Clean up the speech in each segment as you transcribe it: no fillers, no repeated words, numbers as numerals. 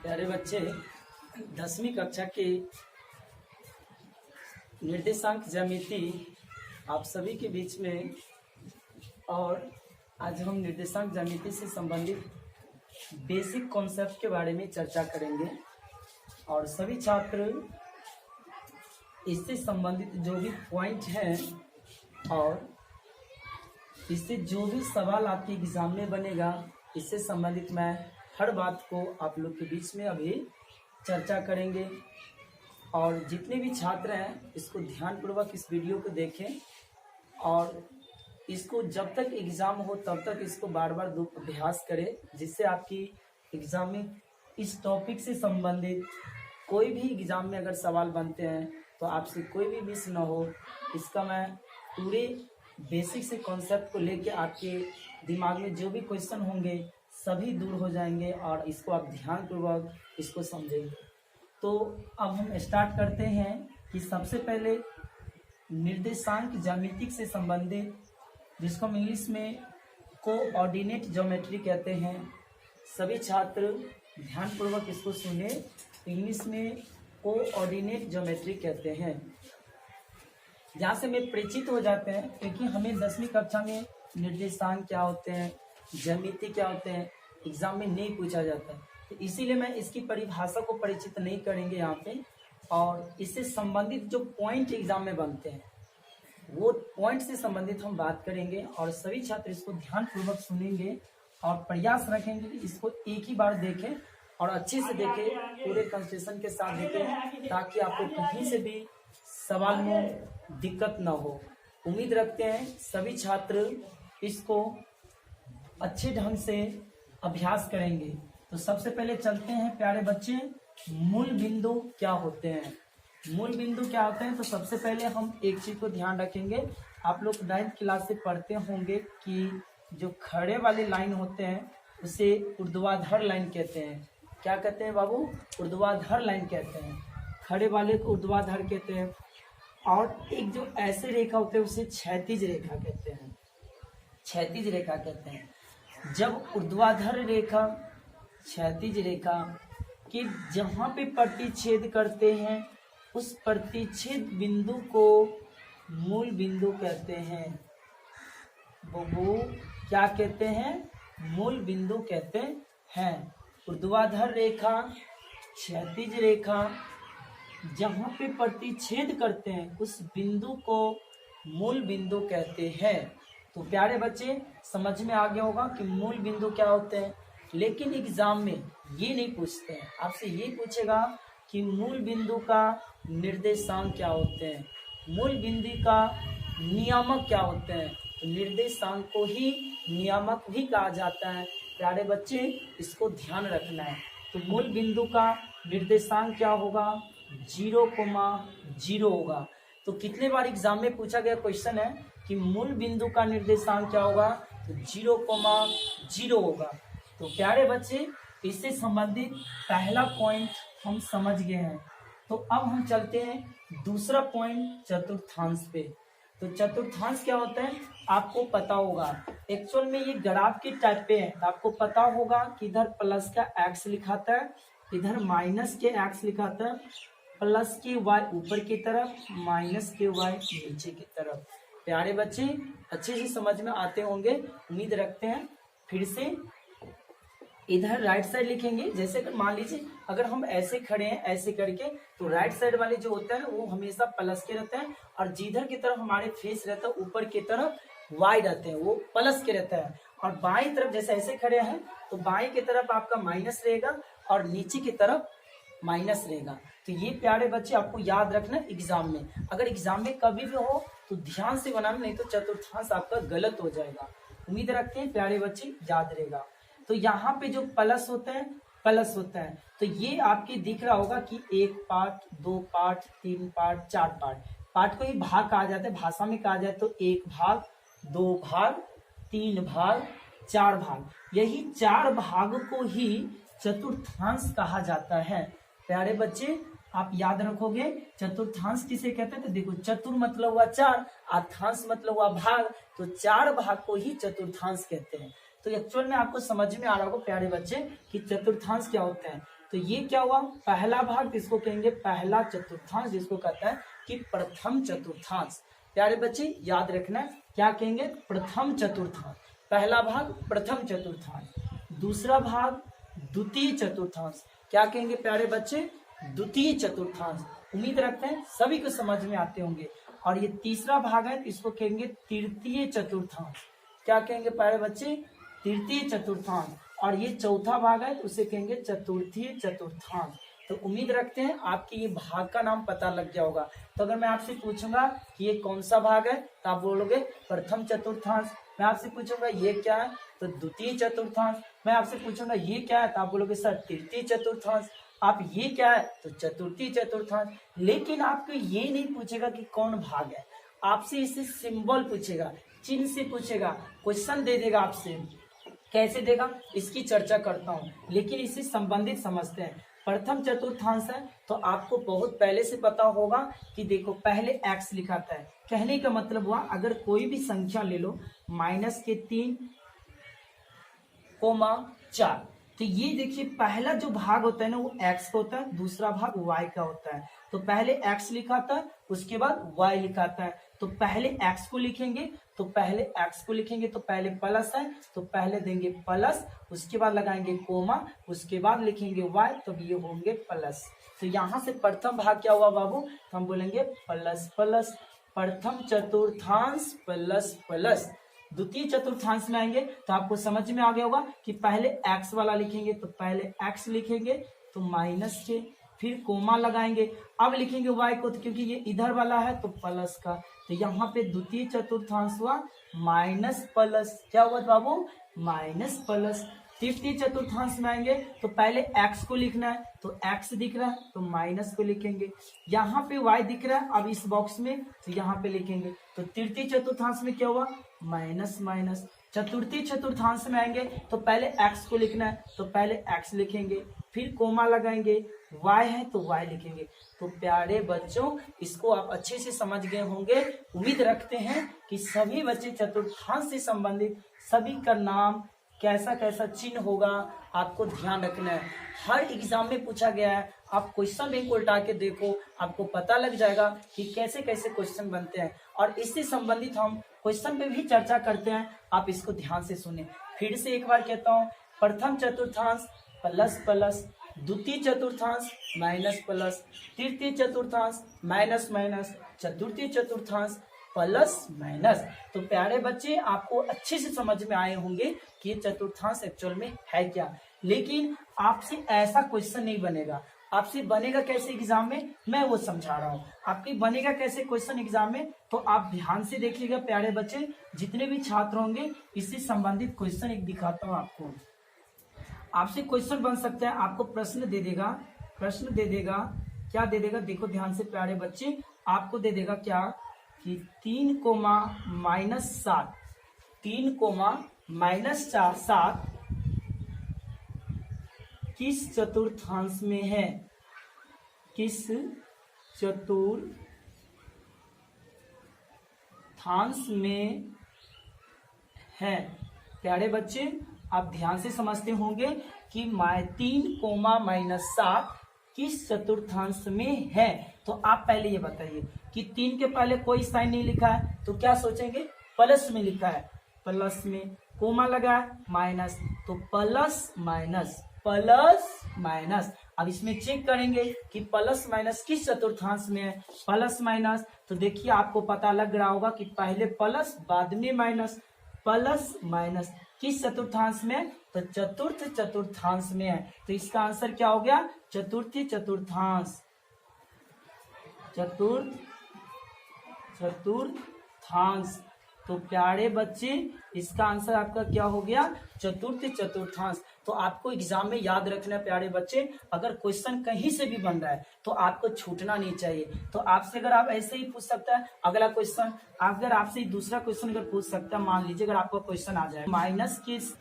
प्यारे बच्चे, 10वीं कक्षा के निर्देशांक ज्यामिति आप सभी के बीच में। और आज हम निर्देशांक ज्यामिति से संबंधित बेसिक कॉन्सेप्ट के बारे में चर्चा करेंगे और सभी छात्र इससे संबंधित जो भी पॉइंट हैं और इससे जो भी सवाल आपके एग्जाम में बनेगा, इससे संबंधित मैं हर बात को आप लोग के बीच में अभी चर्चा करेंगे। और जितने भी छात्र हैं इसको ध्यानपूर्वक इस वीडियो को देखें और इसको जब तक एग्ज़ाम हो तब तक इसको बार बार अभ्यास करें, जिससे आपकी एग्ज़ाम में इस टॉपिक से संबंधित कोई भी एग्ज़ाम में अगर सवाल बनते हैं तो आपसे कोई भी मिस ना हो। इसका मैं पूरे बेसिक से कॉन्सेप्ट को लेके आपके दिमाग में जो भी क्वेश्चन होंगे सभी दूर हो जाएंगे और इसको आप ध्यानपूर्वक इसको समझेंगे। तो अब हम स्टार्ट करते हैं कि सबसे पहले निर्देशांक ज्यामिति से संबंधित, जिसको हम इंग्लिश में कोऑर्डिनेट ज्योमेट्री कहते हैं। सभी छात्र ध्यानपूर्वक इसको सुने। इंग्लिश में कोऑर्डिनेट ज्योमेट्री कहते हैं। यहाँ से हमें परिचित हो जाते हैं, क्योंकि हमें 10वीं कक्षा में निर्देशांक क्या होते हैं, ज्यामिति क्या होते हैं, एग्जाम में नहीं पूछा जाता है। तो इसीलिए मैं इसकी परिभाषा को परिचित नहीं करेंगे यहाँ पे, और इससे संबंधित जो पॉइंट एग्जाम में बनते हैं वो पॉइंट से संबंधित हम बात करेंगे। और सभी छात्र इसको ध्यानपूर्वक सुनेंगे और प्रयास रखेंगे कि इसको एक ही बार देखें और अच्छे से देखें, पूरे कंसंट्रेशन के साथ देखें, ताकि आपको कहीं से भी सवाल में दिक्कत ना हो। उम्मीद रखते हैं सभी छात्र इसको अच्छे ढंग से अभ्यास करेंगे। तो सबसे पहले चलते हैं प्यारे बच्चे, मूल बिंदु क्या होते हैं। मूल बिंदु क्या होते हैं, तो सबसे पहले हम एक चीज को ध्यान रखेंगे। आप लोग 9th क्लास से पढ़ते होंगे कि जो खड़े वाले लाइन होते हैं उसे ऊर्ध्वाधर लाइन कहते हैं। क्या कहते हैं बाबू? ऊर्ध्वाधर लाइन कहते हैं। खड़े वाले को ऊर्ध्वाधर कहते हैं। और एक जो ऐसे रेखा होते हैं उसे क्षैतिज रेखा कहते हैं। क्षैतिज रेखा कहते हैं। जब ऊर्ध्वाधर रेखा क्षैतिज रेखा के जहां पे प्रतिच्छेद करते हैं उस प्रतिच्छेद बिंदु को मूल बिंदु कहते हैं। वो क्या कहते हैं? मूल बिंदु कहते हैं। ऊर्ध्वाधर रेखा क्षैतिज रेखा जहां पे प्रतिच्छेद करते हैं उस बिंदु को मूल बिंदु कहते हैं। तो प्यारे बच्चे, समझ में आ गया होगा कि मूल बिंदु क्या होते हैं। लेकिन एग्जाम में ये नहीं पूछते हैं, आपसे ये पूछेगा कि मूल बिंदु का निर्देशांक क्या होते हैं, मूल बिंदु का नियामक क्या होते हैं। तो निर्देशांक को ही नियामक भी कहा जाता है। प्यारे बच्चे, इसको ध्यान रखना है। तो मूल बिंदु का निर्देशांक क्या होगा? 0,0 होगा। तो कितने बार एग्जाम में पूछा गया क्वेश्चन है कि मूल बिंदु का निर्देशांक क्या होगा? तो 0,0 होगा। तो प्यारे बच्चे, इससे संबंधित पहला पॉइंट हम समझ गए हैं। तो अब हम चलते हैं दूसरा पॉइंट, चतुर्थांश पे। तो चतुर्थांश क्या होता है आपको पता होगा। एक्चुअल में ये ग्राफ के टाइप पे है। आपको पता होगा कि इधर प्लस का एक्स लिखाता है, इधर माइनस के एक्स लिखाता है, प्लस के वाई ऊपर की तरफ, माइनस के वाई नीचे की तरफ। प्यारे बच्चे, अच्छे से समझ में आते होंगे, उम्मीद रखते हैं। फिर से इधर राइट साइड लिखेंगे। जैसे कि मान लीजिए अगर हम ऐसे खड़े हैं ऐसे करके, तो राइट साइड वाले जो होता है वो हमेशा प्लस के रहते हैं, और जिधर की तरफ हमारे फेस रहता है ऊपर की तरफ वाई रहते हैं वो प्लस के रहता है। और बाईं तरफ जैसे ऐसे खड़े हैं तो बाईं की तरफ आपका माइनस रहेगा और नीचे की तरफ माइनस रहेगा। तो ये प्यारे बच्चे आपको याद रखना एग्जाम में। अगर एग्जाम में कभी भी हो तो ध्यान से बनाना, नहीं तो चतुर्थांश आपका गलत हो जाएगा। उम्मीद रखते हैं प्यारे बच्चे याद रहेगा। तो यहाँ पे जो प्लस होता है, प्लस होता है, तो ये आपके दिख रहा होगा कि 1 part, 2 part, 3 part, 4 part. Part को ही भाग कहा जाता है, भाषा में कहा जाए तो 1 भाग, 2 भाग, 3 भाग, 4 भाग। यही 4 भाग को ही चतुर्थांश कहा जाता है। प्यारे बच्चे, आप याद रखोगे चतुर्थांश किसे कहते हैं। तो देखो, चतुर मतलब हुआ 4, अर्थांश मतलब हुआ भाग, तो 4 भाग को ही चतुर्थांश कहते हैं। तो एक्चुअल में आपको समझ में आ रहा होगा प्यारे बच्चे कि चतुर्थांश क्या होते हैं। तो ये क्या हुआ, पहला भाग जिसको कहेंगे पहला चतुर्थांश, जिसको कहता है कि प्रथम चतुर्थांश। प्यारे बच्चे याद रखना क्या कहेंगे, प्रथम चतुर्थांश। पहला भाग प्रथम चतुर्थांश, दूसरा भाग द्वितीय चतुर्थांश। क्या कहेंगे प्यारे बच्चे, द्वितीय चतुर्थांश। उम्मीद रखते हैं सभी को समझ में आते होंगे। और ये तीसरा भाग है, इसको कहेंगे तृतीय चतुर्थांश। क्या कहेंगे प्यारे बच्चे, तृतीय चतुर्थांश। और ये चौथा भाग है, तो उसे कहेंगे चतुर्थीय चतुर्थांश। तो उम्मीद रखते हैं आपके ये भाग का नाम पता लग गया होगा। तो अगर मैं आपसे पूछूंगा कि ये कौन सा भाग है, तो आप बोलोगे प्रथम चतुर्थांश। मैं आपसे पूछूंगा ये क्या है, तो द्वितीय चतुर्थांश। मैं आपसे पूछूंगा ये क्या है, तो आप बोलोगे सर तृतीय चतुर्थांश। आप ये क्या है, तो चतुर्थी चतुर्थांश। लेकिन आपको ये नहीं पूछेगा कि कौन भाग है, आपसे इसे सिंबल पूछेगा, चिन्ह से पूछेगा, क्वेश्चन दे देगा आपसे। कैसे देगा इसकी चर्चा करता हूँ, लेकिन इससे संबंधित समझते हैं। प्रथम चतुर्थांश है तो आपको बहुत पहले से पता होगा कि देखो पहले एक्स लिखाता है। कहने का मतलब हुआ अगर कोई भी संख्या ले लो -3, 4, तो ये देखिए पहला जो भाग होता है ना वो x का होता है, दूसरा भाग y का होता है। तो पहले x लिखाता है, उसके बाद y लिखाता है। तो पहले x को लिखेंगे, तो पहले प्लस है, तो पहले देंगे प्लस, उसके बाद लगाएंगे कोमा, उसके बाद लिखेंगे y, तो ये होंगे प्लस। तो यहाँ से प्रथम भाग क्या हुआ बाबू, तो हम बोलेंगे प्लस प्लस। प्रथम चतुर्थांश प्लस प्लस। द्वितीय चतुर्थांश में आएंगे तो आपको समझ में आ गया होगा कि पहले x वाला लिखेंगे, तो पहले x लिखेंगे तो माइनस के, फिर कोमा लगाएंगे, अब लिखेंगे y को, तो क्योंकि ये इधर वाला है तो प्लस का। तो यहाँ पे द्वितीय चतुर्थांश हुआ माइनस प्लस। क्या हुआ बाबू, माइनस प्लस। तृतीय चतुर्थांश में आएंगे तो पहले x को लिखना है, तो x दिख रहा है तो माइनस को लिखेंगे। यहाँ पे y दिख रहा है अब इस बॉक्स में, तो यहाँ पे लिखेंगे। तो तृतीय चतुर्थांश में क्या हुआ, माइनस माइनस। चतुर्थी चतुर्थांश में आएंगे तो पहले x को लिखना है, तो पहले x लिखेंगे, फिर कोमा लगाएंगे, y है तो y लिखेंगे। तो प्यारे बच्चों इसको आप अच्छे से समझ गए होंगे। उम्मीद रखते हैं कि सभी बच्चे चतुर्थांश से संबंधित सभी का नाम, कैसा कैसा चिन्ह होगा आपको ध्यान रखना है। हर एग्जाम में पूछा गया है, आप क्वेश्चन बैंक उल्टा के देखो, आपको पता लग जाएगा कि कैसे कैसे क्वेश्चन बनते हैं। और इससे संबंधित हम क्वेश्चन पे भी चर्चा करते हैं, आप इसको ध्यान से सुने। फिर से एक बार कहता हूँ, प्रथम चतुर्थांश प्लस प्लस, द्वितीय चतुर्थांश माइनस प्लस, तृतीय चतुर्थांश माइनस माइनस, चतुर्थी चतुर्थांश प्लस माइनस। तो प्यारे बच्चे आपको अच्छे से समझ में आए होंगे कि ये चतुर्थांश एक्चुअल में है क्या। लेकिन आपसे ऐसा क्वेश्चन नहीं बनेगा, आपसे बनेगा कैसे एग्जाम में, मैं वो समझा रहा हूँ। आपके बनेगा कैसे क्वेश्चन एग्जाम में, तो आप ध्यान से देखिएगा प्यारे बच्चे। जितने भी छात्र होंगे इससे संबंधित क्वेश्चन एक दिखाता हूँ आपको। आपसे क्वेश्चन बन सकता है, आपको प्रश्न दे देगा, क्या दे देगा, देखो ध्यान से प्यारे बच्चे। आपको दे देगा क्या कि 3 कोमा माइनस 7, 3 कोमा माइनस 7 किस चतुर्थांश में है, किस चतुर्थांश में है। प्यारे बच्चे आप ध्यान से समझते होंगे कि 3 कोमा माइनस 7 किस चतुर्थांश में है। तो आप पहले ये बताइए कि 3 के पहले कोई साइन नहीं लिखा है, तो क्या सोचेंगे, प्लस में लिखा है, प्लस में कोमा लगा माइनस, तो प्लस माइनस प्लस माइनस। अब इसमें चेक करेंगे कि प्लस माइनस किस चतुर्थांश में है, प्लस माइनस। तो देखिए आपको पता लग रहा होगा कि पहले प्लस बाद में माइनस, प्लस माइनस किस चतुर्थांश में, तो चतुर्थ चतुर्थांश में है। तो इसका आंसर क्या हो गया, चतुर्थी चतुर्थांश, चतुर्थांश। तो प्यारे बच्चे इसका आंसर आपका क्या हो गया, चतुर्थ चतुर्थांश। तो आपको एग्जाम में याद रखना प्यारे बच्चे, अगर क्वेश्चन कहीं से भी बन रहा है तो आपको छूटना नहीं चाहिए। तो आपसे अगर आप ऐसे ही पूछ सकता है अगला क्वेश्चन, अगर आपसे दूसरा क्वेश्चन अगर पूछ सकता है, मान लीजिए अगर आपका क्वेश्चन आ जाए माइनस किस,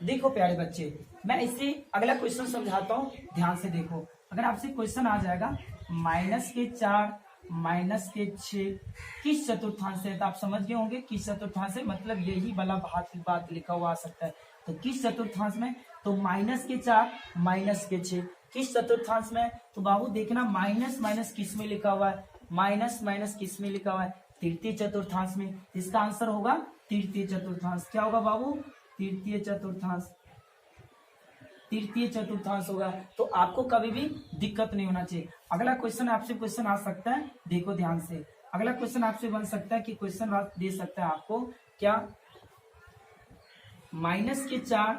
देखो प्यारे बच्चे मैं इसे अगला क्वेश्चन समझाता हूँ, ध्यान से देखो। अगर आपसे क्वेश्चन आ जाएगा -4 माइनस के 6 किस चतुर्थांश से, तो आप समझ गए होंगे किस चतुर्थांश से, मतलब यही वाला बात लिखा हुआ आ सकता है। तो किस चतुर्थांश में, तो माइनस के 4 माइनस के 6 किस चतुर्थांश में, तो बाबू देखना माइनस माइनस किस में लिखा हुआ है, माइनस माइनस किस में लिखा हुआ है, तृतीय चतुर्थांश में। इसका आंसर होगा तृतीय चतुर्थांश। क्या होगा बाबू, तृतीय चतुर्थांश, तृतीय चतुर्थांश होगा। तो आपको कभी भी दिक्कत नहीं होना चाहिए। अगला क्वेश्चन आपसे क्वेश्चन आ सकता है, देखो ध्यान से, अगला क्वेश्चन आपसे बन सकता है कि क्वेश्चन दे सकता है आपको क्या, माइनस के 4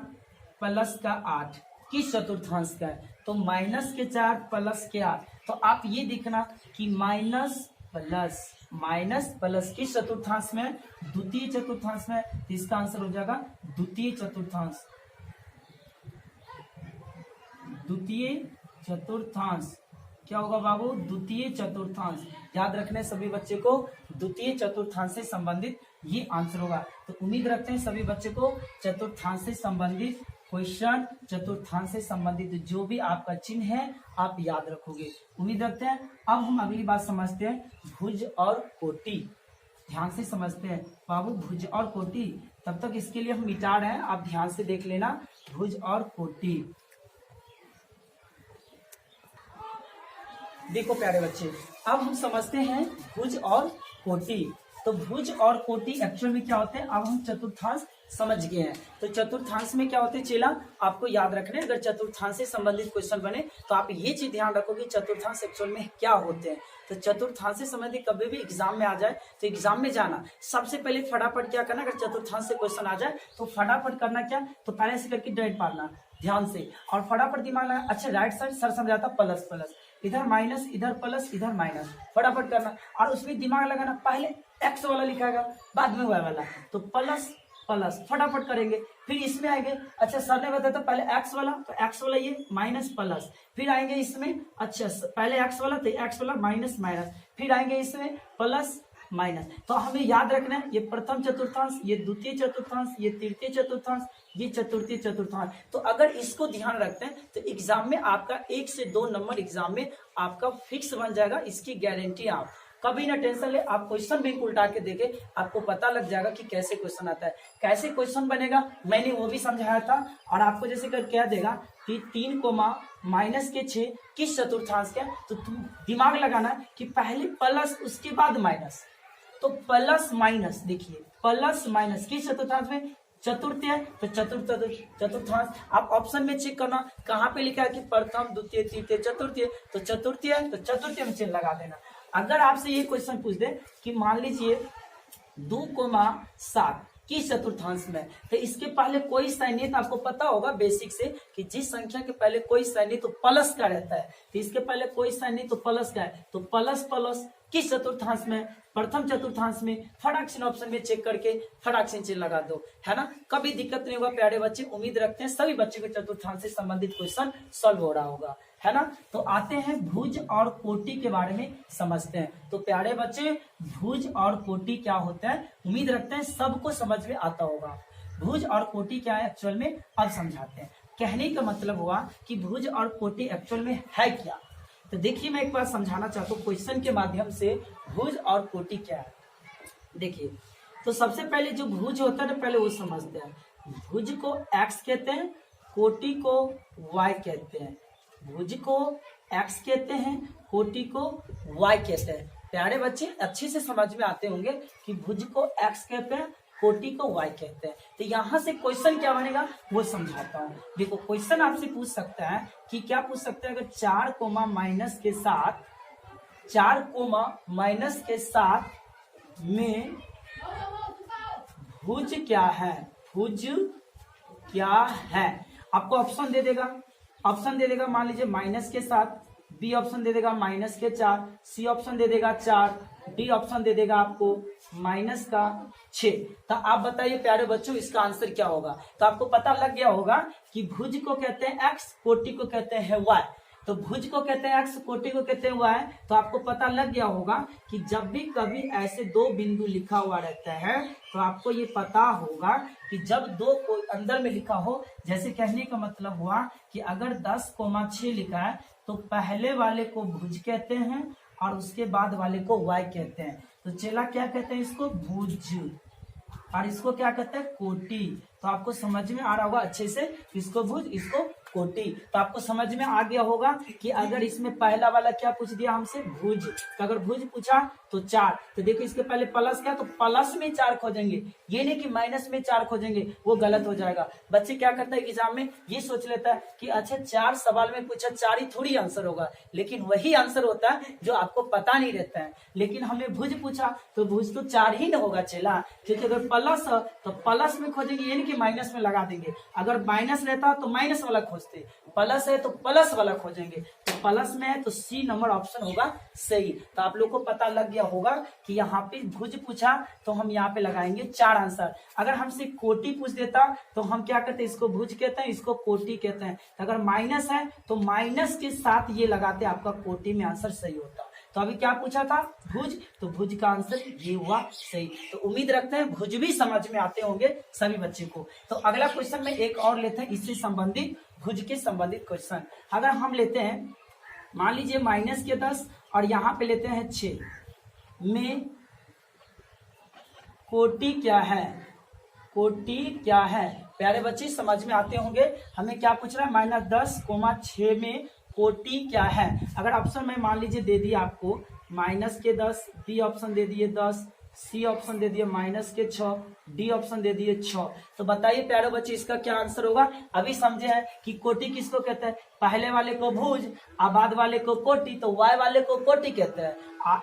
प्लस का 8 किस चतुर्थांश का है, तो माइनस के 4 प्लस के 8, तो आप ये देखना कि माइनस प्लस किस चतुर्थांश में, द्वितीय चतुर्थांश में। तो इसका आंसर हो जाएगा द्वितीय चतुर्थांश, द्वितीय चतुर्थांश। क्या होगा बाबू, द्वितीय चतुर्थांश। याद रखने सभी बच्चे को, द्वितीय चतुर्थांश से संबंधित ये आंसर होगा। तो उम्मीद रखते हैं सभी बच्चे को चतुर्थांश से संबंधित क्वेश्चन, चतुर्थांश से संबंधित जो भी आपका चिन्ह है आप याद रखोगे, उम्मीद रखते हैं। अब हम अगली बात समझते हैं, भुज और कोटि। ध्यान से समझते हैं बाबू, भुज और कोटि। तब तक इसके लिए हम मिटा रहे हैं, आप ध्यान से देख लेना, भुज और कोटि। देखो प्यारे बच्चे, अब हम समझते हैं भुज और कोटि। तो भुज और कोटि एक्चुअल में क्या होते हैं, अब हम चतुर्थांश समझ गए हैं। तो चतुर्थांश में क्या होते हैं चेला, आपको याद रखने, अगर चतुर्थांश से संबंधित क्वेश्चन बने तो आप ये चीज ध्यान रखो कि चतुर्थांश एक्चुअल में क्या होते हैं। तो चतुर्थांश से संबंधित कभी भी एग्जाम में आ जाए तो एग्जाम में जाना, सबसे पहले फटाफट क्या करना, अगर चतुर्थांश से क्वेश्चन आ जाए तो फटाफट करना क्या, तो पहले से करके डायरेक्ट मारना ध्यान से, और फटाफट दिमाग लगा। अच्छा राइट साइड सर समझाता प्लस प्लस, इधर माइनस, इधर प्लस, इधर माइनस, फटाफट करना, और उसमें दिमाग लगाना, पहले एक्स वाला लिखाएगा बाद में वाई वाला, तो प्लस प्लस फटाफट करेंगे। फिर इसमें आएंगे, अच्छा सर ने बताया था पहले एक्स वाला, तो एक्स वाला ये माइनस प्लस, फिर आएंगे इसमें, अच्छा पहले एक्स वाला तो एक्स वाला माइनस माइनस, फिर आएंगे इसमें प्लस माइनस। तो हमें याद रखना है ये प्रथम चतुर्थांश, ये द्वितीय चतुर्थांश, ये तृतीय चतुर्थांश, ये चतुर्थी चतुर्थांश। तो अगर इसको ध्यान रखते हैं तो एग्जाम में आपका 1 से 2 नंबर एग्जाम में आपका फिक्स बन जाएगा, इसकी गारंटी। आप कभी ना टेंशन ले, आप क्वेश्चन बैंक उल्टा के देखे, आपको पता लग जाएगा कि कैसे क्वेश्चन आता है, कैसे क्वेश्चन बनेगा, मैंने वो भी समझाया था। और आपको जैसे कर क्या देगा कि 3 माइनस के 6 किस चतुर्थांश का, तो तुम दिमाग लगाना कि पहले प्लस उसके बाद माइनस, तो प्लस माइनस, देखिए प्लस माइनस किस चतुर्थांश में, चतुर्थी है तो चतुर्थांश। आप ऑप्शन में चेक करना कहाँ पे लिखा है कि प्रथम द्वितीय तृतीय चतुर्थी, तो चतुर्थी है तो चतुर्थी में चिन्ह लगा देना। अगर आपसे ये क्वेश्चन पूछ दे कि मान लीजिए 2,7 किस चतुर्थांश में, तो इसके पहले कोई साइन नहीं, तो आपको पता होगा बेसिक से कि जिस संख्या के पहले कोई साइन नहीं तो प्लस का रहता है, तो इसके पहले कोई साइन नहीं तो प्लस का है, तो प्लस प्लस किस चतुर्थांश में, प्रथम चतुर्थांश में। फटाक से ऑप्शन में चेक करके फटाक से चिन्ह लगा दो, है ना, कभी दिक्कत नहीं होगा प्यारे बच्चे। उम्मीद रखते हैं सभी बच्चे को चतुर्थांश से संबंधित क्वेश्चन सॉल्व हो रहा होगा, है ना। तो आते हैं भुज और कोटि के बारे में समझते हैं। तो प्यारे बच्चे भुज और कोटि क्या होता है, उम्मीद रखते हैं सबको समझ में आता होगा। भुज और कोटि क्या है एक्चुअल में, अब समझाते हैं। कहने का मतलब हुआ कि भुज और कोटि एक्चुअल में है क्या। तो देखिए मैं एक बार समझाना चाहता हूँ क्वेश्चन के माध्यम से, भुज और कोटि क्या है। देखिए तो सबसे पहले जो भुज होता है ना, पहले वो समझते हैं। भुज को x कहते हैं, कोटि को y कहते हैं। भुज को x कहते हैं, कोटि को y कहते हैं। प्यारे बच्चे अच्छे से समझ में आते होंगे कि भुज को x कहते हैं, कोटि को y कहते हैं। तो यहाँ से क्वेश्चन क्या बनेगा वो समझाता हूँ। देखो क्वेश्चन आपसे पूछ सकता है कि क्या पूछ सकता है, अगर 4 कोमा माइनस के साथ, 4 कोमा माइनस के साथ में भुज क्या है, भुज क्या है। आपको ऑप्शन दे देगा, ऑप्शन दे देगा मान लीजिए माइनस के साथ, बी ऑप्शन दे देगा माइनस के 4, सी ऑप्शन दे देगा 4, डी ऑप्शन दे देगा आपको माइनस का 6। तो आप बताइए प्यारे बच्चों इसका आंसर क्या होगा। तो आपको पता लग गया होगा कि भुज को कहते हैं x, कोटि को कहते हैं y। तो भुज को कहते हैं x, कोटि को कहते हैं y। तो आपको पता लग गया होगा कि जब भी कभी ऐसे 2 बिंदु लिखा हुआ रहता है तो आपको ये पता होगा कि जब 2 को अंदर में लिखा हो, जैसे कहने का मतलब हुआ कि अगर 10,6 लिखा है तो पहले वाले को भुज कहते हैं और उसके बाद वाले को y कहते हैं। तो चेला क्या कहते हैं इसको? भुज। और इसको क्या कहते हैं? कोटि। तो आपको समझ में आ रहा होगा अच्छे से, इसको भुज इसको कोटि। तो आपको समझ में आ गया होगा कि अगर इसमें पहला वाला क्या पूछ दिया हमसे? भुज। तो अगर भुज पूछा तो 4, तो देखो इसके पहले प्लस क्या, तो प्लस में 4 खोजेंगे, ये नहीं कि माइनस में 4 खोजेंगे, वो गलत हो जाएगा। बच्चे क्या करता है एग्जाम में, ये सोच लेता है कि अच्छा 4 सवाल में पूछा, 4 ही थोड़ी आंसर होगा, लेकिन वही आंसर होता है जो आपको पता नहीं रहता है। लेकिन हमने भुज पूछा तो भुज तो 4 ही न होगा चेला, क्योंकि अगर प्लस है तो प्लस में खोजेंगे, ये नहीं कि माइनस में लगा देंगे। अगर माइनस रहता तो माइनस वाला खोजते, प्लस है तो प्लस वाला खोजेंगे। तो प्लस में है तो सी नंबर ऑप्शन होगा सही। तो आप लोग को पता लग गया होगा कि यहाँ पे भुज पूछा तो हम यहाँ पे लगाएंगे 4 आंसर। अगर हमसे कोटि पूछ देता तो हम क्या कहते हैं? इसको भुज कहते हैं, इसको कोटि कहते हैं। तो अगर माइनस है तो माइनस के साथ ये लगाते, आपका कोटि में आंसर सही होता। तो अभी क्या पूछा था? भुज, तो भुज का आंसर ये हुआ सही। तो उम्मीद रखते हैं भुज भी समझ में आते होंगे सभी बच्चे को। तो अगला क्वेश्चन में एक और लेते हैं, इससे संबंधित, भुज के संबंधित क्वेश्चन। अगर हम लेते हैं, मान लीजिए माइनस के 10 और यहाँ पे लेते हैं 6 में कोटि क्या है? कोटि क्या है? प्यारे बच्चे समझ में आते होंगे। हमें क्या पूछ रहा है? -10, 6 में कोटि क्या है? अगर ऑप्शन में मान लीजिए दे दिया आपको -10, बी ऑप्शन दे दिए 10, सी ऑप्शन दे दिए -6, डी ऑप्शन दे दिए 6। तो बताइए प्यारे बच्चे इसका क्या आंसर होगा? अभी समझे हैं कि कोटि किसको कहते हैं? पहले वाले को भुज, बाद वाले को कोटि। तो y वाले को कोटि कहते हैं,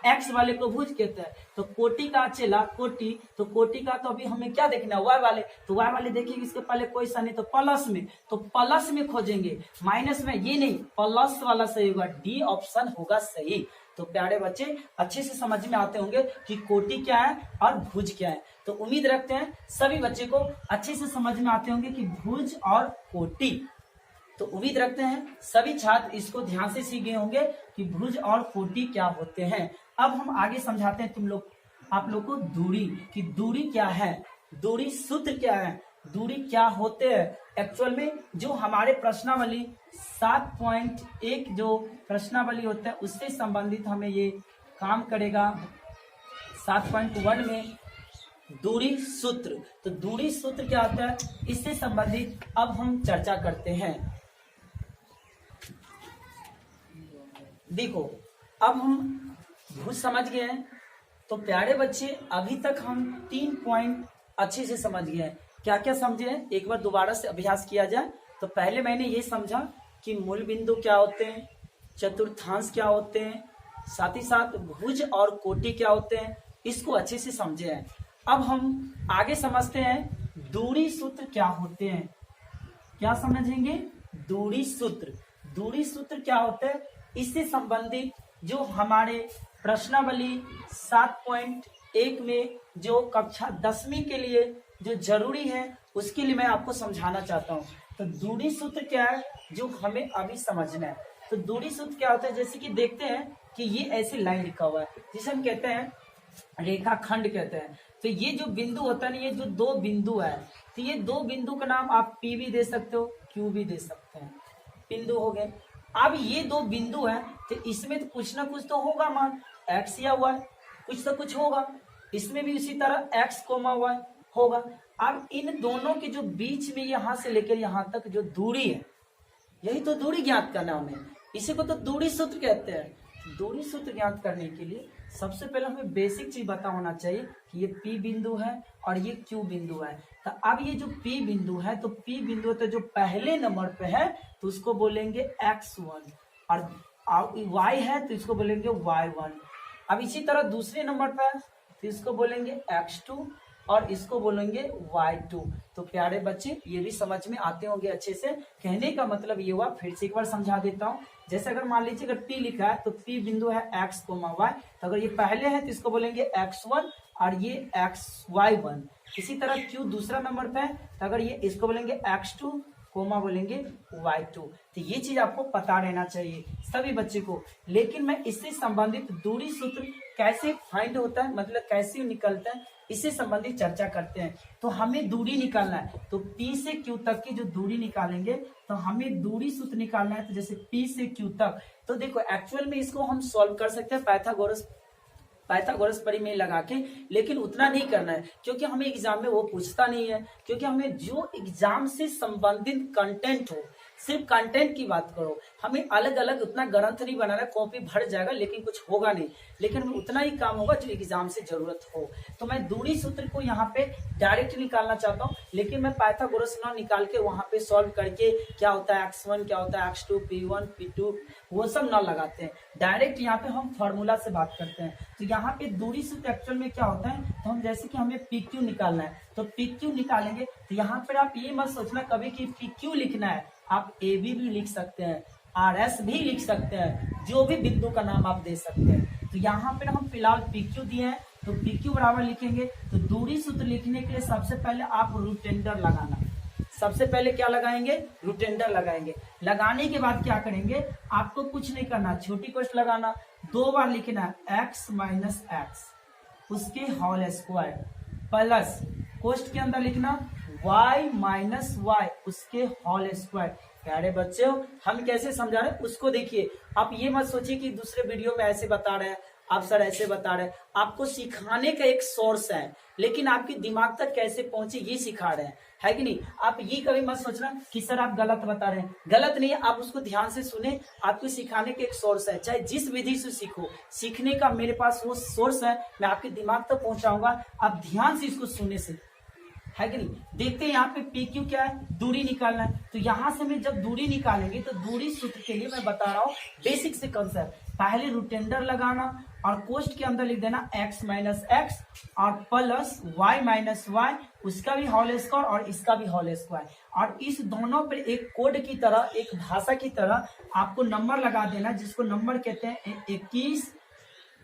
x वाले को भुज कहते हैं। तो कोटि का चेला कोटि, तो कोटि का तो अभी हमें क्या देखना है? y वाले। तो y वाले देखिए इसके पहले कोई सा नहीं, तो प्लस में, तो प्लस में खोजेंगे, माइनस में ये नहीं, प्लस वाला सही होगा, डी ऑप्शन होगा सही। तो प्यारे बच्चे अच्छे से समझ में आते होंगे कि कोटि क्या है और भुज क्या है। तो उम्मीद रखते हैं सभी बच्चे को अच्छे से समझ में आते होंगे कि भुज और कोटि। तो उम्मीद रखते हैं सभी छात्र इसको ध्यान से सीख गए होंगे कि भुज और कोटि क्या होते हैं। अब हम आगे समझाते हैं आप लोग को दूरी, कि दूरी क्या है, दूरी सूत्र क्या है, दूरी क्या होते हैं। एक्चुअल में जो हमारे प्रश्नावली 7.1 जो प्रश्नावली होता है उससे संबंधित हमें ये काम करेगा। 7.1 में दूरी सूत्र, तो दूरी सूत्र क्या होता है इससे संबंधित अब हम चर्चा करते हैं। देखो अब हम भुज समझ गए हैं, तो प्यारे बच्चे अभी तक हम 3 पॉइंट अच्छे से समझ गए हैं। क्या क्या समझे हैं एक बार दोबारा से अभ्यास किया जाए। तो पहले मैंने ये समझा कि मूल बिंदु क्या होते हैं, चतुर्थांश क्या होते हैं, साथ ही साथ भुज और कोटि क्या होते हैं, इसको अच्छे से समझे हैं। अब हम आगे समझते हैं दूरी सूत्र क्या होते हैं। क्या समझेंगे? दूरी सूत्र। दूरी सूत्र क्या होते हैं इससे संबंधित जो हमारे प्रश्नावली 7.1 में जो कक्षा 10वीं के लिए जो जरूरी है उसके लिए मैं आपको समझाना चाहता हूँ। तो दूरी सूत्र क्या है जो हमें अभी समझना है। तो दूरी सूत्र क्या होता है, जैसे कि देखते हैं कि ये ऐसी लाइन लिखा हुआ है जिसे हम कहते हैं रेखाखंड कहते हैं। तो ये जो बिंदु होता है ना, ये जो 2 बिंदु है, तो ये 2 बिंदु का नाम आप P भी दे सकते हो, Q भी दे सकते हैं, बिंदु हो गए। अब ये 2 बिंदु है तो इसमें तो कुछ ना कुछ तो होगा मान, x या y, कुछ तो कुछ होगा। इसमें भी इसी तरह x, y होगा। अब इन दोनों के जो बीच में यहाँ से लेकर यहाँ तक जो दूरी है, यही तो दूरी ज्ञात करना हमें, इसी को तो दूरी सूत्र कहते हैं। दूरी सूत्र ज्ञात करने के लिए सबसे पहले हमें बेसिक चीज पता होना चाहिए कि ये P बिंदु है और ये Q बिंदु है। तो अब ये जो P बिंदु है, तो P बिंदु तो जो पहले नंबर पे है तो उसको बोलेंगे x1, और y है तो इसको बोलेंगे y1। अब इसी तरह दूसरे नंबर पे है तो इसको बोलेंगे x2 और इसको बोलेंगे y2। तो प्यारे बच्चे ये भी समझ में आते होंगे अच्छे से। कहने का मतलब ये हुआ, फिर से एक बार समझा देता हूँ। जैसे अगर मान लीजिए अगर P लिखा है तो P बिंदु है x, y, तो अगर ये पहले है तो इसको बोलेंगे x1 और ये y1। इसी तरह Q दूसरा नंबर पे है तो अगर ये इसको बोलेंगे x2, बोलेंगे y2। तो ये चीज आपको पता रहना चाहिए सभी बच्चे को। लेकिन मैं इससे संबंधित दूरी सूत्र कैसे फाइंड होता है, मतलब कैसे निकलता है, इससे संबंधित चर्चा करते हैं। तो हमें दूरी निकालना है, तो P से Q तक की जो दूरी निकालेंगे तो हमें दूरी सूत्र निकालना है। तो जैसे P से Q तक, तो देखो एक्चुअल में इसको हम सॉल्व कर सकते हैं पाइथागोरस परिमेय लगा के, लेकिन उतना नहीं करना है क्योंकि हमें एग्जाम में वो पूछता नहीं है। क्योंकि हमें जो एग्जाम से संबंधित कंटेंट हो, सिर्फ कंटेंट की बात करो, हमें अलग अलग उतना ग्रंथ नहीं बनाना। कॉपी भर जाएगा लेकिन कुछ होगा नहीं, लेकिन हमें उतना ही काम होगा जो एग्जाम से जरूरत हो। तो मैं दूरी सूत्र को यहाँ पे डायरेक्ट निकालना चाहता हूँ, लेकिन मैं पाइथागोरस लॉ निकाल के वहां पे सॉल्व करके क्या होता है x1 क्या होता है x2 p1 p2 वो सब ना लगाते हैं। डायरेक्ट यहाँ पे हम फॉर्मूला से बात करते हैं। तो यहाँ पे दूरी सूत्र एक्चुअल में क्या होता है, तो हम जैसे कि हमें PQ निकालना है तो PQ निकालेंगे। तो यहाँ पर आप ये मत सोचना कभी कि PQ लिखना है, आप AB भी लिख सकते हैं, RS भी लिख सकते हैं, जो भी बिंदु का नाम आप दे सकते हैं। तो यहाँ पे हम फिलहाल PQ दिए हैं, तो PQ बराबर लिखेंगे। तो दूरी सूत्र लिखने के लिए सबसे पहले आप रूट टेंडर लगाना, सबसे पहले क्या लगाएंगे, रूट टेंडर लगाएंगे। लगाने के बाद क्या करेंगे, आपको कुछ नहीं करना, छोटी कोष्ठ लगाना, 2 बार लिखना है x माइनस एक्स उसके होल स्क्वायर प्लस कोष्ठ के अंदर लिखना y माइनस वाई उसके होल स्क्वायर। प्यारे बच्चों हम कैसे समझा रहे हैं उसको देखिए। आप ये मत सोचिए कि दूसरे वीडियो में ऐसे बता रहे हैं, आप सर ऐसे बता रहे हैं। आपको सिखाने का एक सोर्स है, लेकिन आपके दिमाग तक कैसे पहुंचे ये सिखा रहे हैं, है कि नहीं। आप ये कभी मत सोचना कि सर आप गलत बता रहे हैं, गलत नहीं है, आप उसको ध्यान से सुने। आपको सिखाने का एक सोर्स है, चाहे जिस विधि से सीखो, सीखने का मेरे पास वो सोर्स है, मैं आपके दिमाग तक पहुंचाऊंगा। आप ध्यान से इसको सुनने से, है कि नहीं। देखते हैं यहाँ पे PQ क्या है, दूरी निकालना है। तो यहाँ से मैं जब दूरी निकालेंगे तो दूरी सूत्र के लिए मैं बता रहा हूँ बेसिक से कंसेप्ट। पहले रूट टेंडर लगाना और कोष्ठ के अंदर लिख देना x माइनस एक्स और प्लस y माइनस वाई उसका भी होल स्क्वायर और इसका भी होल स्क्वायर। और इस दोनों पर एक कोड की तरह, एक भाषा की तरह आपको नंबर लगा देना, जिसको नंबर कहते हैं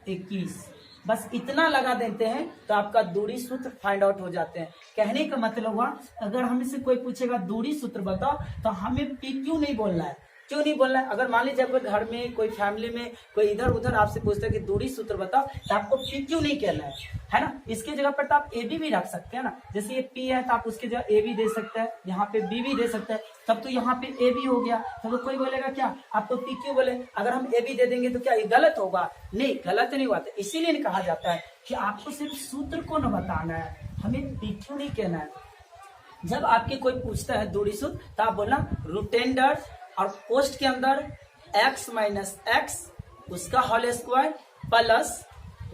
21। बस इतना लगा देते हैं तो आपका दूरी सूत्र फाइंड आउट हो जाते हैं। कहने का मतलब हुआ, अगर हमसे कोई पूछेगा दूरी सूत्र बताओ तो हमें PQ नहीं बोलना है। क्यों नहीं बोलना है, अगर मान लीजिए घर में कोई फैमिली में कोई इधर उधर आपसे पूछता है कि दूरी सूत्र बताओ, तो आपको PQ नहीं कहना है ना। इसके जगह पर तो आप AB भी रख सकते हैं ना, जैसे ये P है तो आप उसके जगह A भी दे सकते हैं, यहाँ पे B भी दे सकते हैं, तब तो यहाँ पे A भी हो गया। तो कोई बोलेगा क्या आपको PQ बोले, अगर हम A भी दे देंगे तो क्या ये गलत होगा, नहीं गलत नहीं हुआ। इसीलिए कहा जाता है कि आपको सिर्फ सूत्र को न बताना है, हमें PQ नहीं कहना है। जब आपके कोई पूछता है दूरी सूत्र तो आप बोलना रूट टेंडर और कोष्ठ के अंदर x माइनस एक्स उसका whole square plus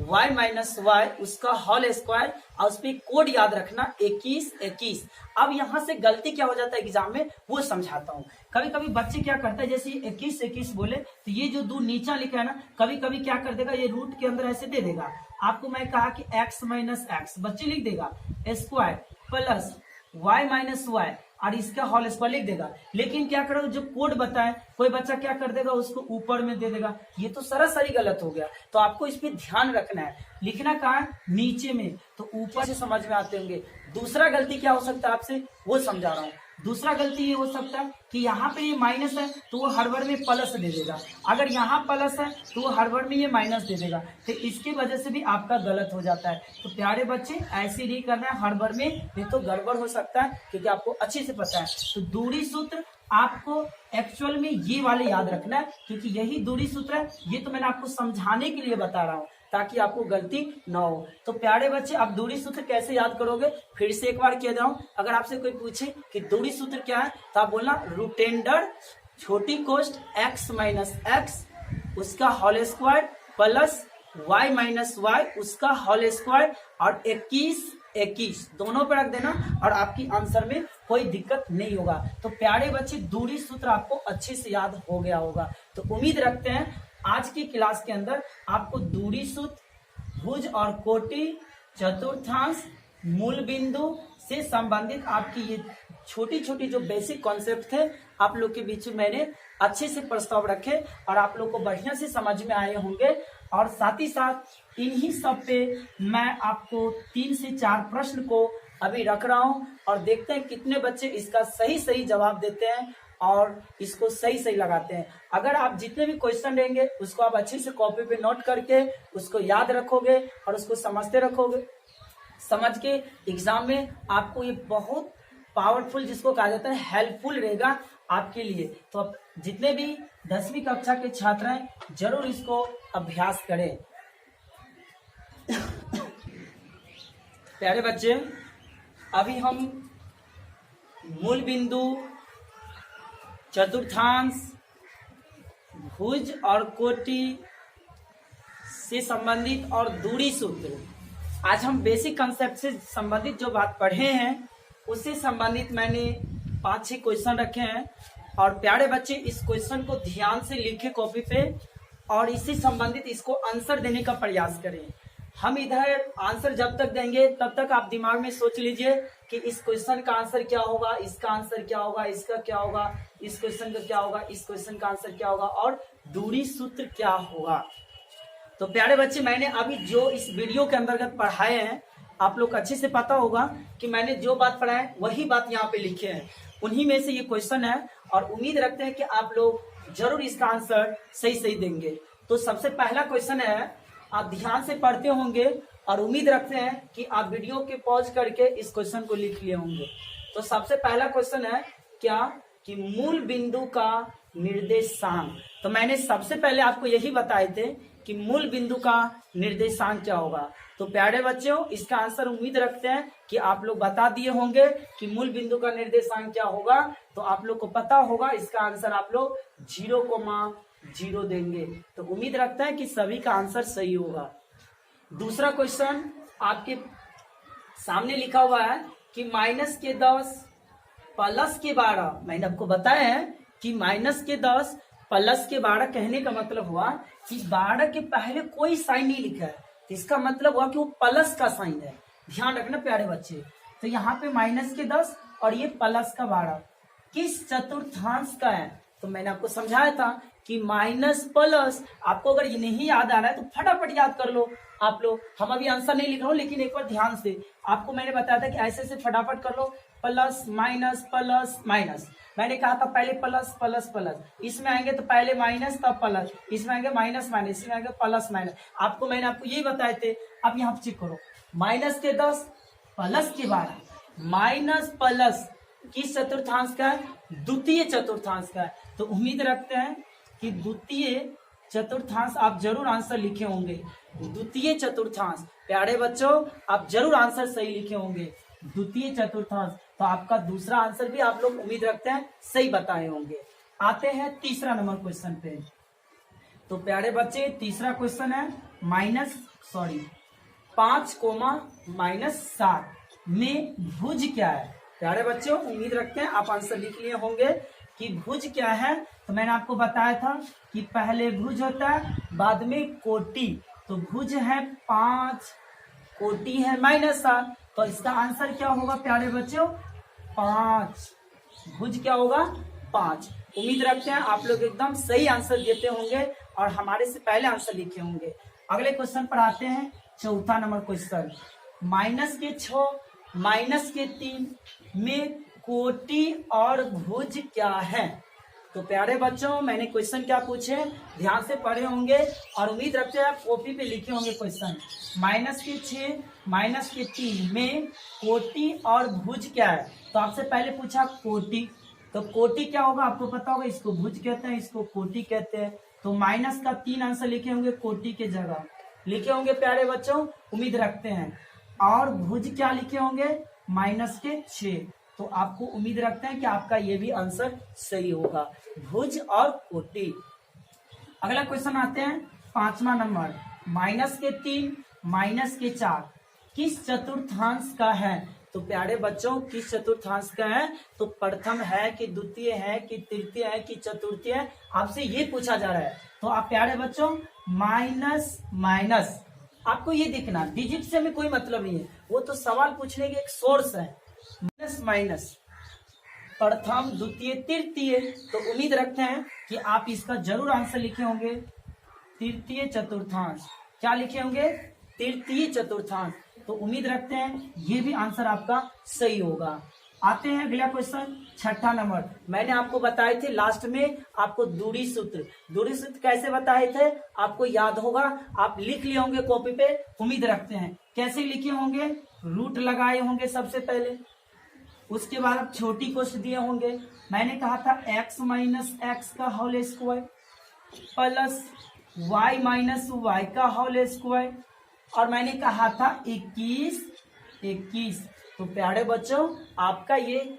y minus Y उसका होल स्क्वायर, और उस पर कोड याद रखना 21। अब यहाँ से गलती क्या हो जाता है एग्जाम में वो समझाता हूँ। कभी कभी बच्चे क्या करते हैं, जैसे 21 बोले तो ये जो 2 नीचा लिखा है ना, कभी कभी क्या कर देगा, ये रूट के अंदर ऐसे दे देगा। आपको मैं कहा कि x माइनस एक्स बच्चे लिख देगा square plus y minus Y और इसका होल स्क्वायर लिख देगा। लेकिन क्या करो, जो कोड बताए कोई बच्चा क्या कर देगा, उसको ऊपर में दे देगा। ये तो सरासरी गलत हो गया। तो आपको इस पे ध्यान रखना है, लिखना कहाँ है, नीचे में, तो ऊपर से समझ में आते होंगे। दूसरा गलती क्या हो सकता है आपसे वो समझा रहा हूँ। दूसरा गलती ये हो सकता है कि यहाँ पे ये माइनस है तो वो हर वर्ड में प्लस दे देगा, अगर यहाँ प्लस है तो वो हर वर्ड में ये माइनस दे देगा, तो इसकी वजह से भी आपका गलत हो जाता है। तो प्यारे बच्चे ऐसे नहीं करना है हर वर्ड में, ये तो गड़बड़ हो सकता है, क्योंकि आपको अच्छे से पता है। तो दूरी सूत्र आपको एक्चुअल में ये वाले याद रखना है, क्योंकि यही दूरी सूत्र है। ये तो मैंने आपको समझाने के लिए बता रहा हूँ ताकि आपको गलती न हो। तो प्यारे बच्चे आप दूरी सूत्र कैसे याद करोगे, फिर से एक बार कह रहा हूं। अगर आपसे कोई पूछे कि दूरी सूत्र क्या है तो आप बोलना रूट टेंडर छोटी कोष्ठ x माइनस एक्स उसका whole square plus y minus Y उसका होल स्क्वायर और 21 दोनों पे रख देना, और आपकी आंसर में कोई दिक्कत नहीं होगा। तो प्यारे बच्चे दूरी सूत्र आपको अच्छे से याद हो गया होगा। तो उम्मीद रखते हैं आज की क्लास के अंदर आपको दूरी सूत्र, भुज और कोटि, चतुर्थांश, मूल बिंदु से संबंधित आपकी ये छोटी छोटी जो बेसिक कॉन्सेप्ट थे आप लोग के बीच में मैंने अच्छे से प्रस्ताव रखे और आप लोग को बढ़िया से समझ में आए होंगे। और साथ ही साथ इन्हीं सब पे मैं आपको 3 से 4 प्रश्न को अभी रख रहा हूं, और देखते हैं कितने बच्चे इसका सही जवाब देते हैं और इसको सही लगाते हैं। अगर आप जितने भी क्वेश्चन रहेंगे उसको आप अच्छे से कॉपी पे नोट करके उसको याद रखोगे और उसको समझते रखोगे समझ के एग्जाम में आपको ये बहुत पावरफुल, जिसको कहा जाता है हेल्पफुल रहेगा आपके लिए। तो अब जितने भी 10वीं कक्षा के छात्र हैं जरूर इसको अभ्यास करें। प्यारे बच्चे, अभी हम मूल बिंदु, चतुर्थांश, भुज और कोटि से संबंधित और दूरी सूत्र, आज हम बेसिक कंसेप्ट से संबंधित जो बात पढ़े हैं उससे संबंधित मैंने 5-6 क्वेश्चन रखे हैं। और प्यारे बच्चे, इस क्वेश्चन को ध्यान से लिखे कॉपी पे और इससे संबंधित इसको आंसर देने का प्रयास करें। हम इधर आंसर जब तक देंगे तब तक आप दिमाग में सोच लीजिए कि इस क्वेश्चन का आंसर क्या होगा, इसका आंसर क्या होगा, इसका क्या होगा, इस क्वेश्चन का क्या होगा, इस क्वेश्चन का आंसर क्या होगा और दूरी सूत्र क्या होगा। तो प्यारे बच्चे, मैंने अभी जो इस वीडियो के अंतर्गत पढ़ाए हैं आप लोग अच्छे से पता होगा कि मैंने जो बात पढ़ाया वही बात यहाँ पे लिखे हैं, उन्हीं में से ये क्वेश्चन है और उम्मीद रखते हैं कि आप लोग जरूर इसका आंसर सही देंगे। तो सबसे पहला क्वेश्चन है, आप ध्यान से पढ़ते होंगे और उम्मीद रखते हैं कि आप वीडियो के पॉज करके इस क्वेश्चन को लिख लिए होंगे। तो सबसे पहला क्वेश्चन है क्या कि मूल बिंदु का निर्देशांक। तो मैंने सबसे पहले आपको यही बताए थे कि मूल बिंदु का निर्देशांक क्या होगा। तो प्यारे बच्चों, इसका आंसर उम्मीद रखते हैं कि आप लोग बता दिए होंगे कि मूल बिंदु का निर्देशांक क्या होगा। तो आप लोग को पता होगा इसका आंसर आप लोग 0,0 देंगे। तो उम्मीद रखते हैं कि सभी का आंसर सही होगा। दूसरा क्वेश्चन आपके सामने लिखा हुआ है कि -10 प्लस के 12। मैंने आपको बताया है कि -10 प्लस के 12 कहने का मतलब हुआ कि 12 के पहले कोई साइन नहीं लिखा है, तो इसका मतलब हुआ कि वो प्लस का साइन है। ध्यान रखना प्यारे बच्चे। तो यहाँ पे -10 और ये प्लस का 12 किस चतुर्थांश का है। तो मैंने आपको समझाया था कि माइनस प्लस, आपको अगर ये नहीं याद आ रहा है तो फटाफट याद कर लो आप लोग। हम अभी आंसर नहीं लिख रहा हूँ, लेकिन एक बार ध्यान से आपको मैंने बताया था कि ऐसे से फटाफट कर लो, प्लस माइनस प्लस माइनस। मैंने कहा था पहले प्लस प्लस प्लस, इसमें आएंगे तो पहले माइनस तब प्लस, इसमें आएंगे माइनस माइनस, इसमें आएंगे प्लस माइनस। मैंने आपको यही बताए थे। अब यहाँ चेक करो, -10 प्लस के 12, माइनस प्लस किस चतुर्थांश का है, द्वितीय चतुर्थांश का है। तो उम्मीद रखते हैं कि द्वितीय चतुर्थांश आप जरूर आंसर लिखे होंगे। द्वितीय चतुर्थांश, प्यारे बच्चों आप जरूर आंसर सही लिखे होंगे, द्वितीय चतुर्थांश। तो आपका दूसरा आंसर भी आप लोग उम्मीद रखते हैं सही बताए होंगे। आते हैं तीसरा नंबर क्वेश्चन पे। तो प्यारे बच्चे, तीसरा क्वेश्चन है 5,-7 में भुज क्या है। प्यारे बच्चों, उम्मीद रखते हैं आप आंसर लिख लिए होंगे कि भुज क्या है। तो मैंने आपको बताया था कि पहले भुज होता है, बाद में कोटि। तो भुज है 5, कोटि है -7। तो इसका आंसर क्या होगा प्यारे बच्चों, 5। भुज क्या होगा, 5। उम्मीद रखते हैं आप लोग एकदम सही आंसर देते होंगे और हमारे से पहले आंसर लिखे होंगे। अगले क्वेश्चन पर आते हैं, चौथा नंबर क्वेश्चन। -6, -3 में कोटि और भुज क्या है। तो प्यारे बच्चों, मैंने क्वेश्चन क्या पूछे ध्यान से पढ़े होंगे और उम्मीद रखते हैं आप कॉपी पे लिखे होंगे क्वेश्चन। -6, -3 में कोटि और भुज क्या है। तो आपसे पहले पूछा कोटि, तो कोटि क्या होगा आपको पता होगा, इसको भुज कहते हैं, इसको कोटि कहते हैं। तो -3 आंसर लिखे होंगे, कोटि के जगह लिखे होंगे प्यारे बच्चों, उम्मीद रखते हैं। और भुज क्या लिखे होंगे, -6। तो आपको उम्मीद रखते हैं कि आपका ये भी आंसर सही होगा, भुज और कोटि। अगला क्वेश्चन आते हैं, 5वां नंबर। -3, -4 किस चतुर्थांश का है। तो प्यारे बच्चों, किस चतुर्थांश का है। तो प्रथम है कि द्वितीय है कि तृतीय है कि चतुर्थीय है, आपसे ये पूछा जा रहा है। तो आप प्यारे बच्चों माइनस माइनस आपको ये देखना, डिजिट से हमें कोई मतलब नहीं है, वो तो सवाल पूछने की एक सोर्स है। माइनस प्रथम द्वितीय तृतीय। तो उम्मीद रखते हैं कि आप इसका जरूर आंसर लिखे होंगे, तृतीय चतुर्थांश। क्या लिखे होंगे, तृतीय चतुर्थांश। तो उम्मीद रखते हैं ये भी आंसर आपका सही होगा। आते हैं अगला क्वेश्चन, 6ठा नंबर। मैंने आपको बताए थे लास्ट में आपको दूरी सूत्र कैसे बताए थे आपको याद होगा, आप लिख लिए होंगे कॉपी पे, उम्मीद रखते हैं। कैसे लिखे होंगे रूट लगाए होंगे सबसे पहले, उसके बाद आप छोटी कोष्ट दिए होंगे। मैंने कहा था x माइनस एक्स का whole square plus y minus Y का होल स्क्वायर, और मैंने कहा था 21। तो प्यारे बच्चों, आपका ये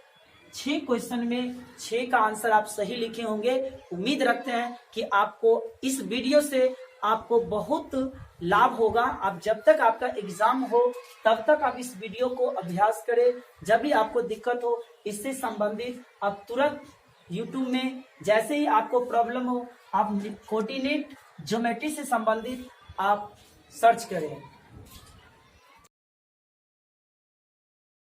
6 क्वेश्चन में 6 का आंसर आप सही लिखे होंगे। उम्मीद रखते हैं कि आपको इस वीडियो से आपको बहुत लाभ होगा। आप जब तक आपका एग्जाम हो तब तक आप इस वीडियो को अभ्यास करें। जब भी आपको दिक्कत हो इससे संबंधित आप तुरंत YouTube में जैसे ही आपको प्रॉब्लम हो आप कोऑर्डिनेट ज्योमेट्री से संबंधित आप सर्च करें।